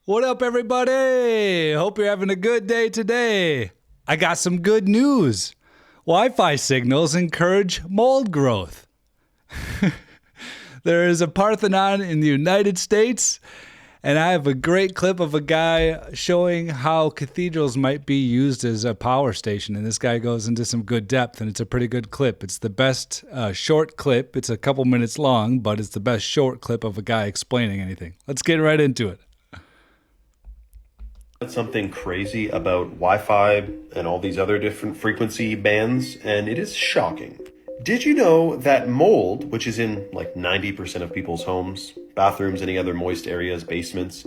What up, everybody? Hope you're having a good day today. I got some good news. Wi-Fi signals encourage mold growth. There is a Parthenon in the United States, and I have a great clip of a guy showing how cathedrals might be used as a power station. And this guy goes into some good depth, and it's a pretty good clip. It's the best short clip. It's a couple minutes long, but it's the best short clip of a guy explaining anything. Let's get right into it. Something crazy about Wi-Fi and all these other different frequency bands, and it is shocking. Did you know that mold, which is in like 90% of people's homes, bathrooms, any other moist areas, basements,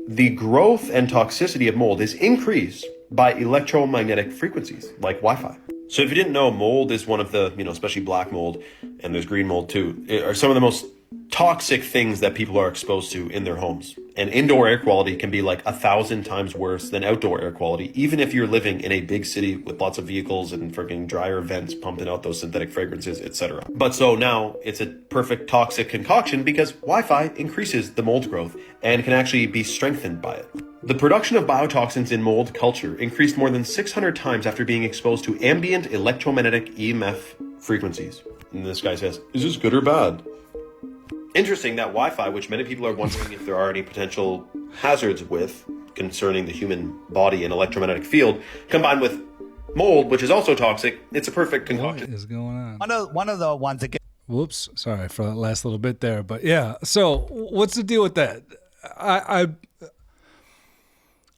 the growth and toxicity of mold is increased by electromagnetic frequencies like Wi-Fi. So if you didn't know, mold is one of the, especially black mold, and there's green mold too, are some of the most toxic things that people are exposed to in their homes. And indoor air quality can be like 1,000 times worse than outdoor air quality, even if you're living in a big city with lots of vehicles and freaking dryer vents pumping out those synthetic fragrances, etc. But so now it's a perfect toxic concoction because Wi-Fi increases the mold growth and can actually be strengthened by it. The production of biotoxins in mold culture increased more than 600 times after being exposed to ambient electromagnetic EMF frequencies. And this guy says, is this good or bad? Interesting that Wi-Fi, which many people are wondering if there are any potential hazards with concerning the human body and electromagnetic field, combined with mold, which is also toxic, it's a perfect concoction. What is going on? One of the ones that get. Whoops, sorry for that last little bit there, but yeah. So what's the deal with that?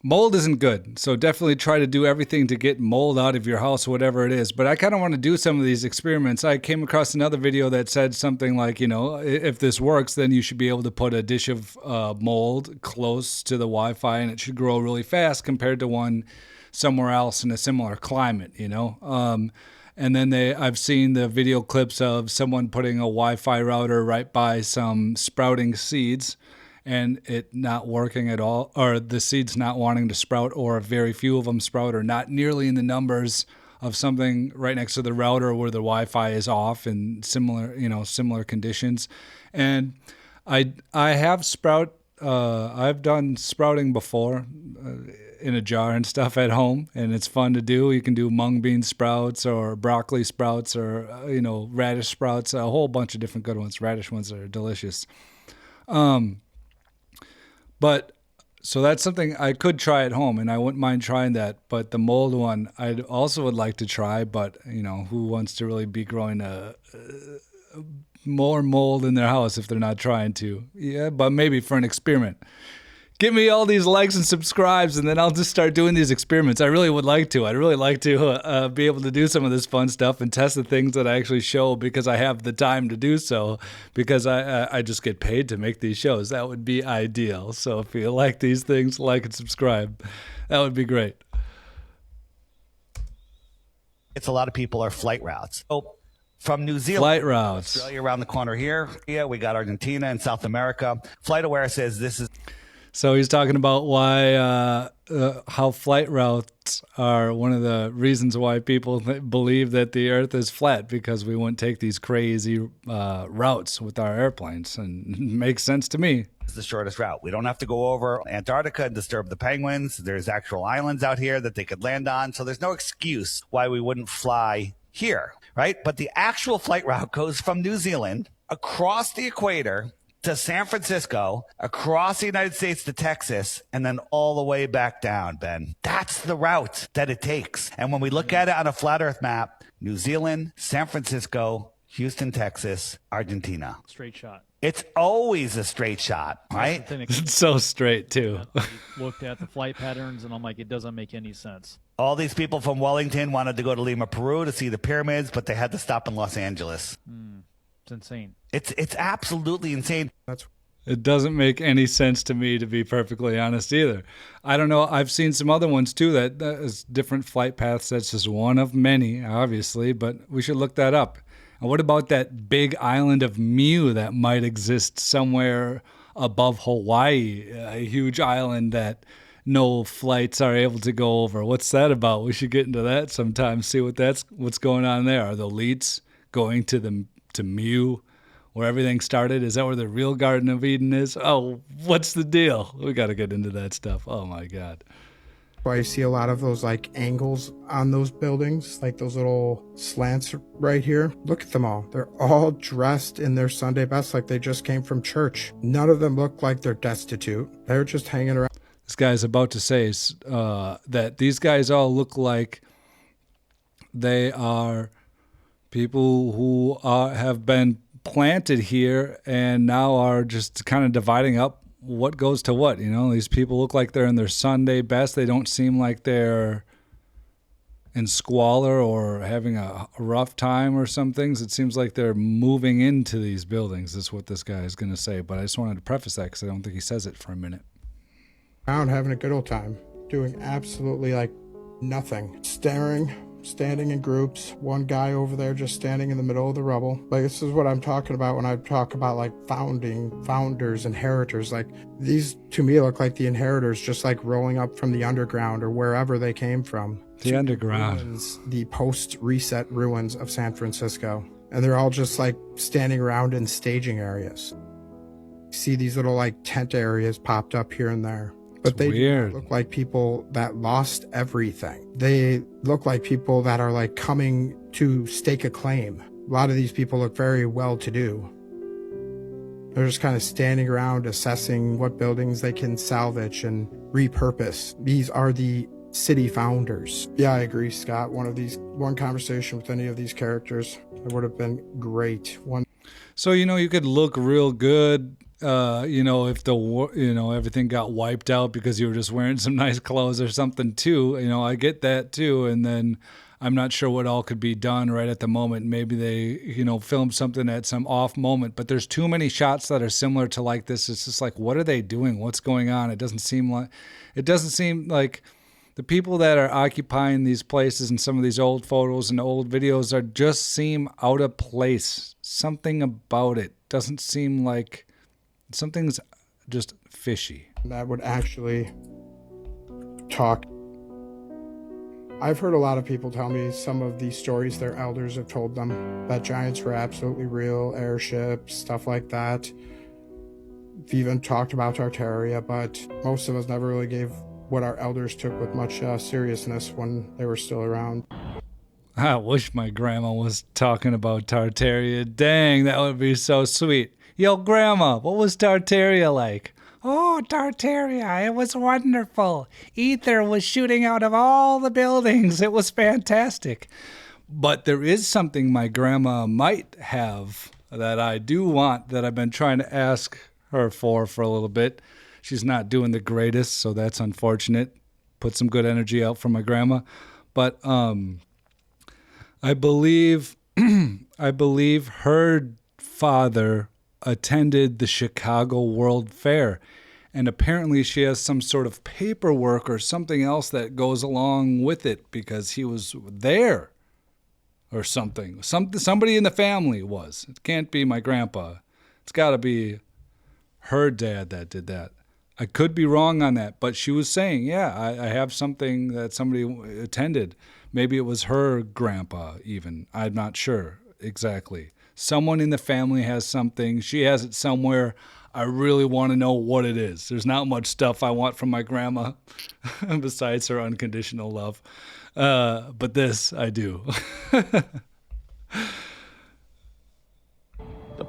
Mold isn't good, so definitely try to do everything to get mold out of your house, whatever it is. But I kind of want to do some of these experiments. I came across another video that said something like, if this works, then you should be able to put a dish of mold close to the Wi-Fi, and it should grow really fast compared to one somewhere else in a similar climate, And then I've seen the video clips of someone putting a Wi-Fi router right by some sprouting seeds, and it not working at all, or the seeds not wanting to sprout, or very few of them sprout, or not nearly in the numbers of something right next to the router where the Wi-Fi is off in similar conditions. And I've done sprouting before in a jar and stuff at home, and it's fun to do. You can do mung bean sprouts or broccoli sprouts or radish sprouts, a whole bunch of different good ones. Radish ones are delicious. But so that's something I could try at home, and I wouldn't mind trying that. But the mold one, I also would like to try. But who wants to really be growing more mold in their house if they're not trying to? Yeah, but maybe for an experiment. Give me all these likes and subscribes, and then I'll just start doing these experiments. I really would like to. I'd really like to be able to do some of this fun stuff and test the things that I actually show because I have the time to do so, because I just get paid to make these shows. That would be ideal. So if you like these things, like and subscribe. That would be great. It's a lot of people are flight routes. Oh, from New Zealand, flight routes, Australia around the corner here. Yeah, we got Argentina and South America. FlightAware says this is. So he's talking about why, how flight routes are one of the reasons why people believe that the Earth is flat, because we wouldn't take these crazy routes with our airplanes, and it makes sense to me. It's the shortest route. We don't have to go over Antarctica and disturb the penguins. There's actual islands out here that they could land on, so there's no excuse why we wouldn't fly here, right? But the actual flight route goes from New Zealand across the equator to San Francisco, across the United States to Texas, and then all the way back down, Ben. That's the route that it takes. And when we look at it on a flat Earth map, New Zealand, San Francisco, Houston, Texas, Argentina. Straight shot. It's always a straight shot, right? It's so straight, too. Looked at the flight patterns, and I'm like, it doesn't make any sense. All these people from Wellington wanted to go to Lima, Peru to see the pyramids, but they had to stop in Los Angeles. It's insane. It's absolutely insane. It doesn't make any sense to me, to be perfectly honest, either. I don't know. I've seen some other ones, too, that is different flight paths. That's just one of many, obviously, but we should look that up. And what about that big island of Mu that might exist somewhere above Hawaii, a huge island that no flights are able to go over? What's that about? We should get into that sometime, see what's going on there. Are the elites going to Mu? where everything started? Is that where the real Garden of Eden is? Oh, what's the deal? We got to get into that stuff. Oh my God. Why you see a lot of those like angles on those buildings, like those little slants right here. Look at them all. They're all dressed in their Sunday best, like they just came from church. None of them look like they're destitute. They're just hanging around. This guy's about to say that these guys all look like they are people who have been planted here and now are just kind of dividing up what goes to what. You know, these people look like they're in their Sunday best. They don't seem like they're in squalor or having a rough time or some things. It seems like they're moving into these buildings is what this guy is going to say. But I just wanted to preface that because I don't think he says it for a minute. Having a good old time, doing absolutely like nothing, standing in groups. One guy over there just standing in the middle of the rubble. Like, this is what I'm talking about when I talk about like founders, inheritors. Like, these to me look like the inheritors just like rolling up from the underground or wherever they came from. The underground. Ruins, the post-reset ruins of San Francisco. And they're all just like standing around in staging areas. See these little like tent areas popped up here and there. But they look like people that lost everything. They look like people that are like coming to stake a claim. A lot of these people look very well-to-do. They're just kind of standing around assessing what buildings they can salvage and repurpose. These are the city founders. Yeah, I agree, Scott. One conversation with any of these characters, it would have been great. So, you know, you could look real good. You know, if everything got wiped out because you were just wearing some nice clothes or something too, you know, I get that too. And then I'm not sure what all could be done right at the moment. Maybe they, you know, filmed something at some off moment, but there's too many shots that are similar to like this. It's just like, what are they doing? What's going on? It doesn't seem like the people that are occupying these places in some of these old photos and old videos just seem out of place. Something about it doesn't seem like something's just fishy. That would actually talk. I've heard a lot of people tell me some of these stories their elders have told them, that giants were absolutely real, airships, stuff like that. We've even talked about Tartaria, but most of us never really gave what our elders took with much seriousness when they were still around. I wish my grandma was talking about Tartaria. Dang, that would be so sweet. Yo, Grandma, what was Tartaria like? Oh, Tartaria, it was wonderful. Ether was shooting out of all the buildings. It was fantastic. But there is something my grandma might have that I do want that I've been trying to ask her for a little bit. She's not doing the greatest, so that's unfortunate. Put some good energy out for my grandma. But I believe her father attended the Chicago World Fair, and apparently she has some sort of paperwork or something else that goes along with it because he was there or something. Somebody in the family was. It can't be my grandpa. It's got to be her dad that did that. I could be wrong on that, but she was saying, yeah, I have something that somebody attended. Maybe it was her grandpa even. I'm not sure exactly. Someone in the family has something. She has it somewhere. I really want to know what it is. There's not much stuff I want from my grandma besides her unconditional love. But this I do. The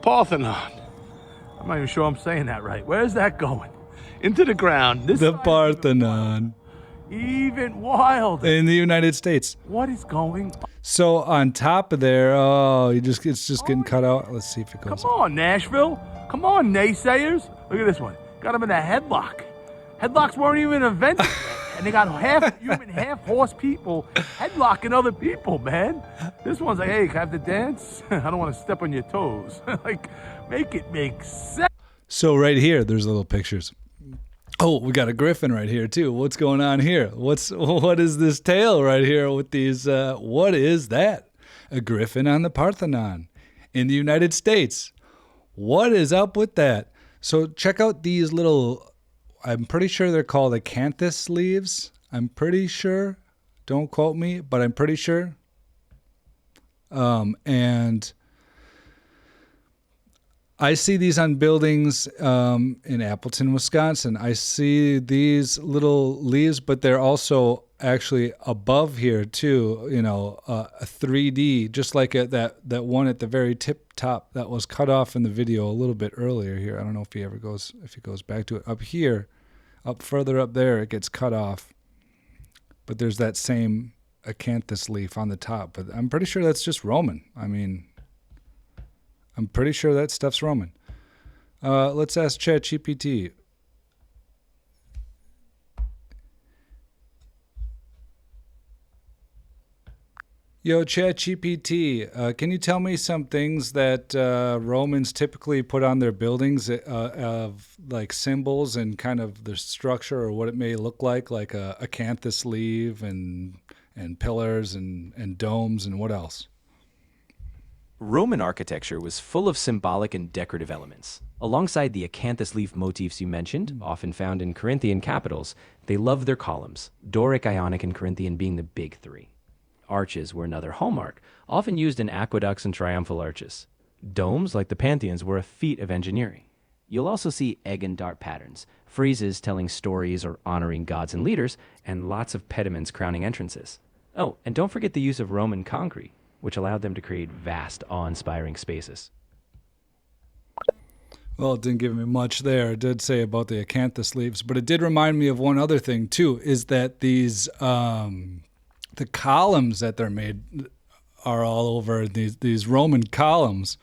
Parthenon. I'm not even sure I'm saying that right. Where's that going? Into the ground. The Parthenon. Even wilder. In the United States. What is going on? So on top of there, it's just getting cut out. Let's see if it goes. Come on, Nashville. Come on, naysayers. Look at this one. Got him in a headlock. Headlocks weren't even invented yet. And they got half human, half horse people headlocking other people, man. This one's like, hey, can I have to dance? I don't want to step on your toes. Like, make it make sense. So right here, there's little pictures. Oh, we got a griffin right here too. What's going on here? What is this tale right here with these? What is that? A griffin on the Parthenon in the United States. What is up with that? So check out these little. I'm pretty sure they're called acanthus leaves. I'm pretty sure. Don't quote me, but I'm pretty sure. And I see these on buildings in Appleton, Wisconsin. I see these little leaves, but they're also actually above here too. You know, a 3D, just like that one at the very tip top that was cut off in the video a little bit earlier here. I don't know if he goes back to it. Up here, up further up there, it gets cut off. But there's that same acanthus leaf on the top. But I'm pretty sure that's just Roman. I mean, I'm pretty sure that stuff's Roman. Let's ask ChatGPT. Yo, ChatGPT, can you tell me some things that Romans typically put on their buildings of like symbols and kind of the structure or what it may look like a acanthus leaf and pillars and domes and what else? Roman architecture was full of symbolic and decorative elements. Alongside the acanthus leaf motifs you mentioned, often found in Corinthian capitals, they loved their columns, Doric, Ionic, and Corinthian being the big three. Arches were another hallmark, often used in aqueducts and triumphal arches. Domes, like the Pantheons, were a feat of engineering. You'll also see egg and dart patterns, friezes telling stories or honoring gods and leaders, and lots of pediments crowning entrances. Oh, and don't forget the use of Roman concrete, which allowed them to create vast, awe-inspiring spaces. Well, it didn't give me much there. It did say about the acanthus leaves, but it did remind me of one other thing too, is that these the columns that they're made are all over these Roman columns.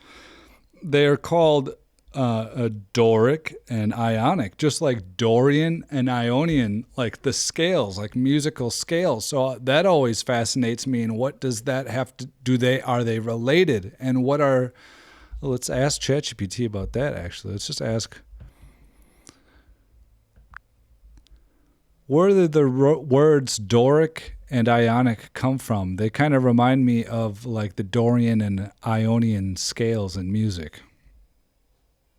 They're called Doric and Ionic, just like Dorian and Ionian, like the scales, like musical scales. So that always fascinates me. And what does that have to are they related? And let's ask ChatGPT about that, actually. Let's just ask, where did the words Doric and Ionic come from? They kind of remind me of like the Dorian and Ionian scales in music.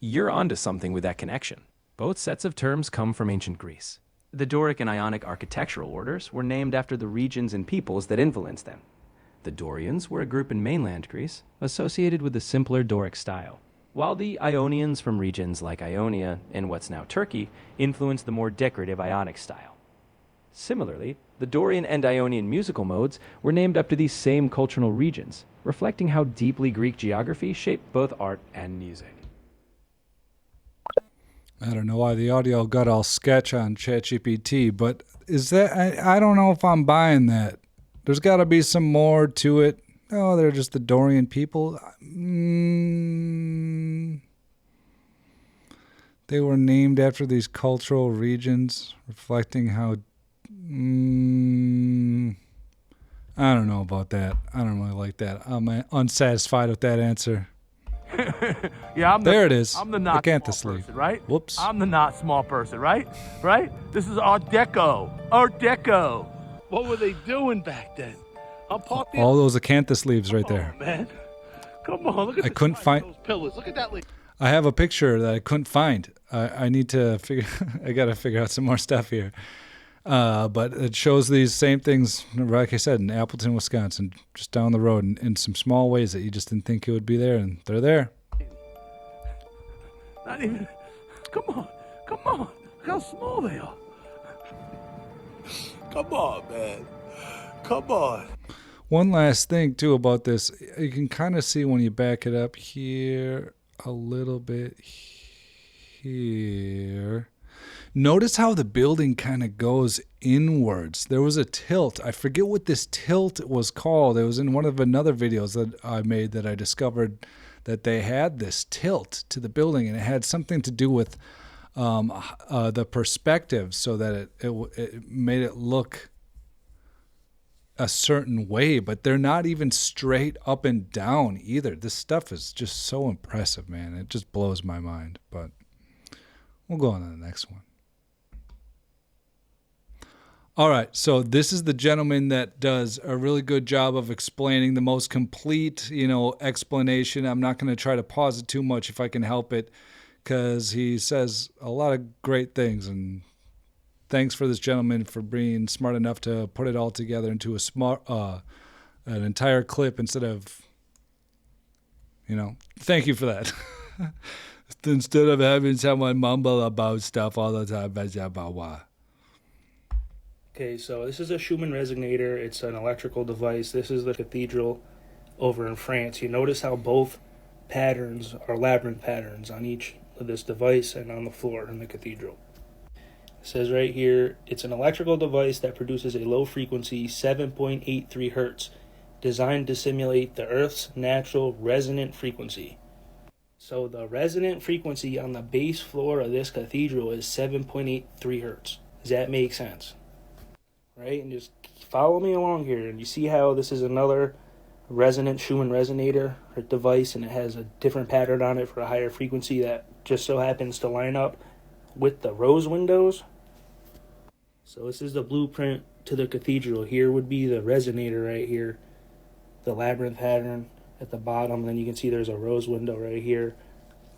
You're onto something with that connection. Both sets of terms come from ancient Greece. The Doric and Ionic architectural orders were named after the regions and peoples that influenced them. The Dorians were a group in mainland Greece associated with the simpler Doric style, while the Ionians from regions like Ionia and what's now Turkey influenced the more decorative Ionic style. Similarly, the Dorian and Ionian musical modes were named after these same cultural regions, reflecting how deeply Greek geography shaped both art and music. I don't know why the audio got all sketch on ChatGPT, but is that, I don't know if I'm buying that. There's got to be some more to it. Oh, they're just the Dorian people. They were named after these cultural regions, reflecting how... I don't know about that. I don't really like that. I'm unsatisfied with that answer. Yeah, there it is. I'm the not Acanthus small leaf. person, right? Whoops. I'm the not small person, right? Right? This is Art Deco. Art Deco. What were they doing back then? All those acanthus leaves right there. Oh, man. Come on, look at I couldn't find those pillars. Look at that leaf. I have a picture that I couldn't find. I need to figure. I got to figure out some more stuff here. But it shows these same things, like I said, in Appleton, Wisconsin, just down the road, in some small ways that you just didn't think it would be there, and they're there. Not even. Come on. Look how small they are. Come on, man. Come on. One last thing, too, about this. You can kind of see when you back it up here a little bit here. Notice how the building kind of goes inwards. There was a tilt. I forget what this tilt was called. It was in one of another videos that I made that I discovered that they had this tilt to the building, and it had something to do with the perspective, so that it made it look a certain way, but they're not even straight up and down either. This stuff is just so impressive, man. It just blows my mind, but we'll go on to the next one. All right, so this is the gentleman that does a really good job of explaining the most complete, explanation. I'm not going to try to pause it too much if I can help it, because he says a lot of great things. And thanks for this gentleman for being smart enough to put it all together into an entire clip instead of, thank you for that. Instead of having someone mumble about stuff all the time. Okay, so this is a Schumann resonator. It's an electrical device. This is the cathedral over in France. You notice how both patterns are labyrinth patterns on each of this device and on the floor in the cathedral. It says right here, it's an electrical device that produces a low frequency 7.83 hertz, designed to simulate the Earth's natural resonant frequency. So the resonant frequency on the base floor of this cathedral is 7.83 hertz. Does that make sense? Right? And just follow me along here. And you see how this is another resonant Schumann resonator or device, and it has a different pattern on it for a higher frequency that just so happens to line up with the rose windows. So this is the blueprint to the cathedral. Here would be the resonator right here, the labyrinth pattern at the bottom. And then you can see there's a rose window right here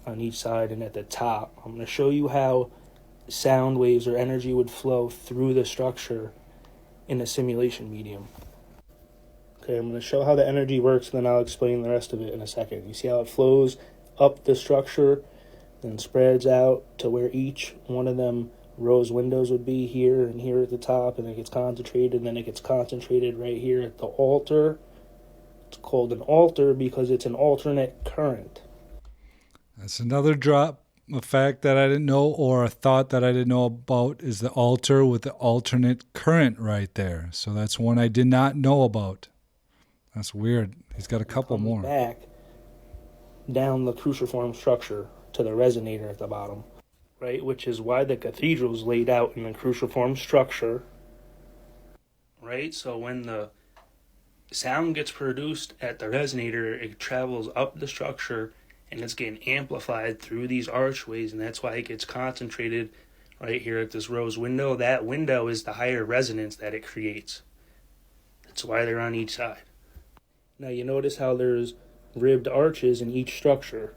on each side, and at the top. I'm going to show you how sound waves or energy would flow through the structure in a simulation medium. Okay, I'm going to show how the energy works, and then I'll explain the rest of it in a second. You see how it flows up the structure, then spreads out to where each one of them rose windows would be here and here at the top, and it gets concentrated, and then it gets concentrated right here at the altar. It's called an altar because it's an alternate current. That's another drop. A fact that I didn't know, or a thought that I didn't know about, is the altar with the alternate current right there. So that's one I did not know about. That's weird. He's got a couple more. Back down the cruciform structure to the resonator at the bottom, right? Which is why the cathedral is laid out in a cruciform structure, right? So when the sound gets produced at the resonator, it travels up the structure and it's getting amplified through these archways, and that's why it gets concentrated right here at this rose window. That window is the higher resonance that it creates. That's why they're on each side. Now you notice how there's ribbed arches in each structure.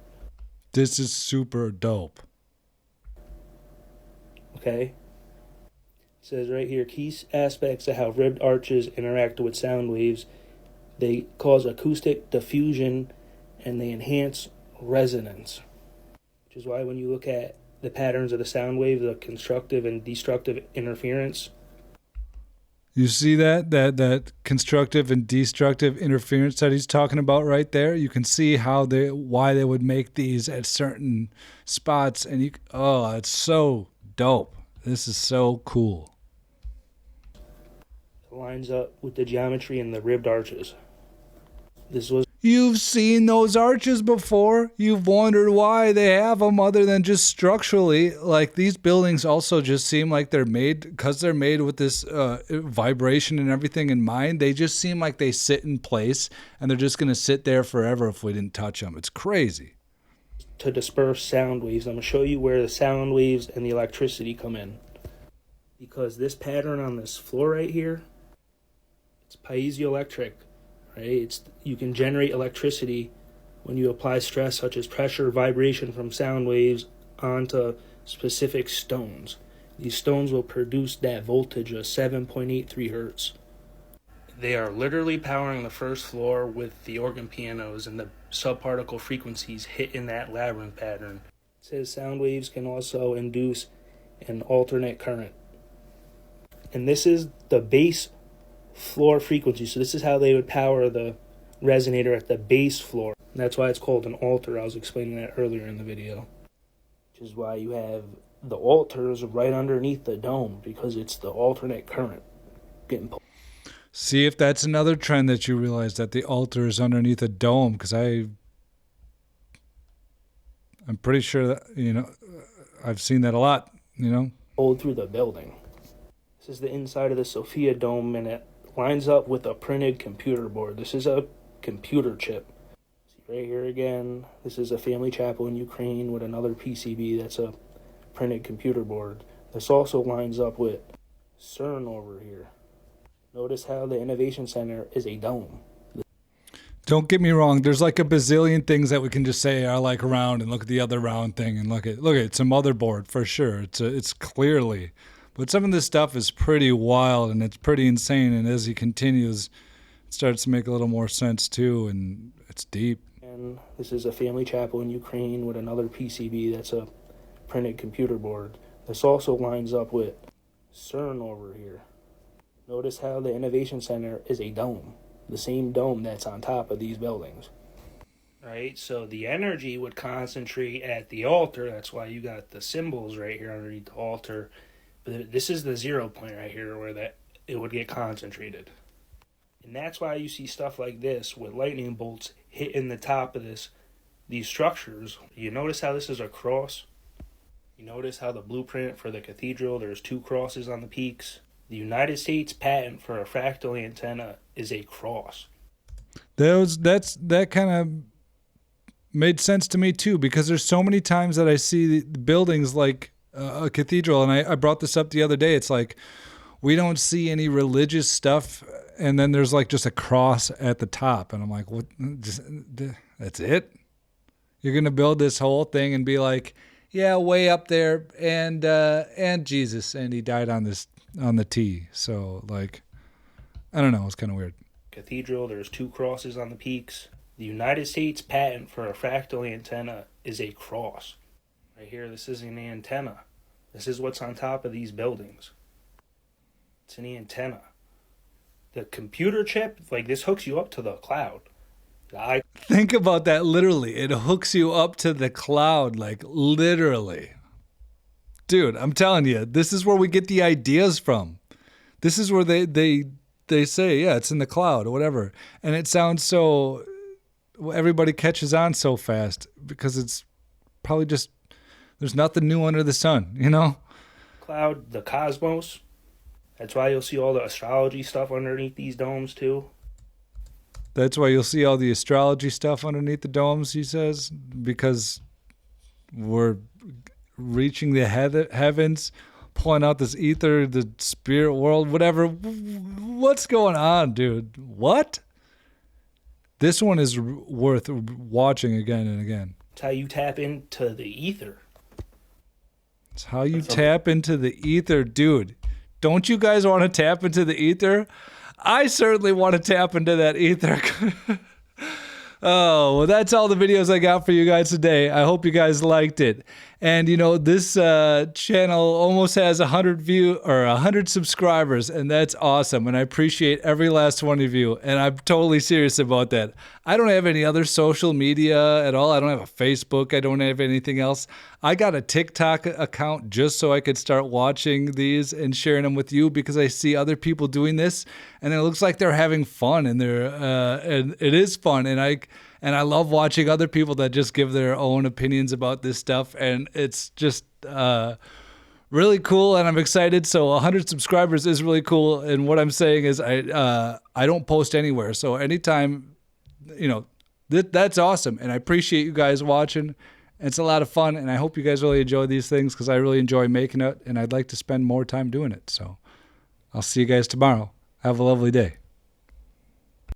This is super dope. Okay? It says right here, key aspects of how ribbed arches interact with sound waves. They cause acoustic diffusion and they enhance resonance. Which is why when you look at the patterns of the sound wave, the constructive and destructive interference. You see that constructive and destructive interference that he's talking about right there? You can see why they would make these at certain spots, and it's so dope. This is so cool. It lines up with the geometry and the ribbed arches. You've seen those arches before. You've wondered why they have them other than just structurally. Like, these buildings also just seem like they're made, because they're made with this vibration and everything in mind. They just seem like they sit in place and they're just going to sit there forever if we didn't touch them. It's crazy. To disperse sound waves. I'm going to show you where the sound waves and the electricity come in. Because this pattern on this floor right here, it's piezoelectric. Right? You can generate electricity when you apply stress such as pressure, vibration from sound waves onto specific stones. These stones will produce that voltage of 7.83 hertz. They are literally powering the first floor with the organ pianos, and the subparticle frequencies hit in that labyrinth pattern. It says sound waves can also induce an alternate current. And this is the base floor frequency. So this is how they would power the resonator at the base floor. And that's why it's called an altar. I was explaining that earlier in the video. Which is why you have the altars right underneath the dome, because it's the alternate current getting pulled. See if that's another trend that you realize, that the altar is underneath a dome, because I'm pretty sure that, I've seen that a lot, Pulled through the building. This is the inside of the Sophia Dome, and it lines up with a printed computer board. This is a computer chip. See right here again, this is a family chapel in Ukraine with another PCB. That's a printed computer board. This also lines up with CERN over here. Notice how the Innovation Center is a dome. Don't get me wrong. There's like a bazillion things that we can just say are like round, and look at the other round thing, and look at it's a motherboard for sure. It's clearly. But some of this stuff is pretty wild, and it's pretty insane. And as he continues, it starts to make a little more sense too, and it's deep. And And this is a family chapel in Ukraine with another PCB that's a printed computer board. This also lines up with CERN over here. Notice how the Innovation Center is a dome, the same dome that's on top of these buildings. Right, so the energy would concentrate at the altar. That's why you got the symbols right here underneath the altar. But this is the 0 point right here where that it would get concentrated. And that's why you see stuff like this with lightning bolts hitting the top of these structures. You notice how this is a cross? You notice how the blueprint for the cathedral, there's 2 crosses on the peaks. The United States patent for a fractal antenna is a cross. That kind of made sense to me too, because there's so many times that I see the buildings like a cathedral, and I brought this up the other day. It's like we don't see any religious stuff, and then there's like just a cross at the top, and I'm like, what? That's it? You're gonna build this whole thing and be like, yeah, way up there, and Jesus, and he died on the T. So like, I don't know, it's kind of weird. Cathedral, there's 2 crosses on the peaks. The United States patent for a fractal antenna is a cross. Right here, this is an antenna. This is what's on top of these buildings. It's an antenna. The computer chip, like this hooks you up to the cloud. Think about that literally. It hooks you up to the cloud, like literally. Dude, I'm telling you, this is where we get the ideas from. This is where they say, yeah, it's in the cloud or whatever. And it sounds so, everybody catches on so fast because it's probably just, there's nothing new under the sun, you know? Cloud, the cosmos. That's why you'll see all the astrology stuff underneath these domes too. That's why you'll see all the astrology stuff underneath the domes, he says, because we're reaching the heavens, pulling out this ether, the spirit world, whatever. What's going on, dude? What? This one is worth watching again and again. It's how you tap into the ether. It's how you tap into the ether, dude. Don't you guys want to tap into the ether? I certainly want to tap into that ether. Oh, well, that's all the videos I got for you guys today. I hope you guys liked it. And, you know, this channel almost has 100 subscribers, and that's awesome. And I appreciate every last one of you. And I'm totally serious about that. I don't have any other social media at all. I don't have a Facebook. I don't have anything else. I got a TikTok account just so I could start watching these and sharing them with you, because I see other people doing this and it looks like they're having fun, and and it is fun. And I love watching other people that just give their own opinions about this stuff. And it's just really cool, and I'm excited. So 100 subscribers is really cool. And what I'm saying is I don't post anywhere. So anytime, you know, that's awesome. And I appreciate you guys watching. It's a lot of fun. And I hope you guys really enjoy these things, because I really enjoy making it. And I'd like to spend more time doing it. So I'll see you guys tomorrow. Have a lovely day.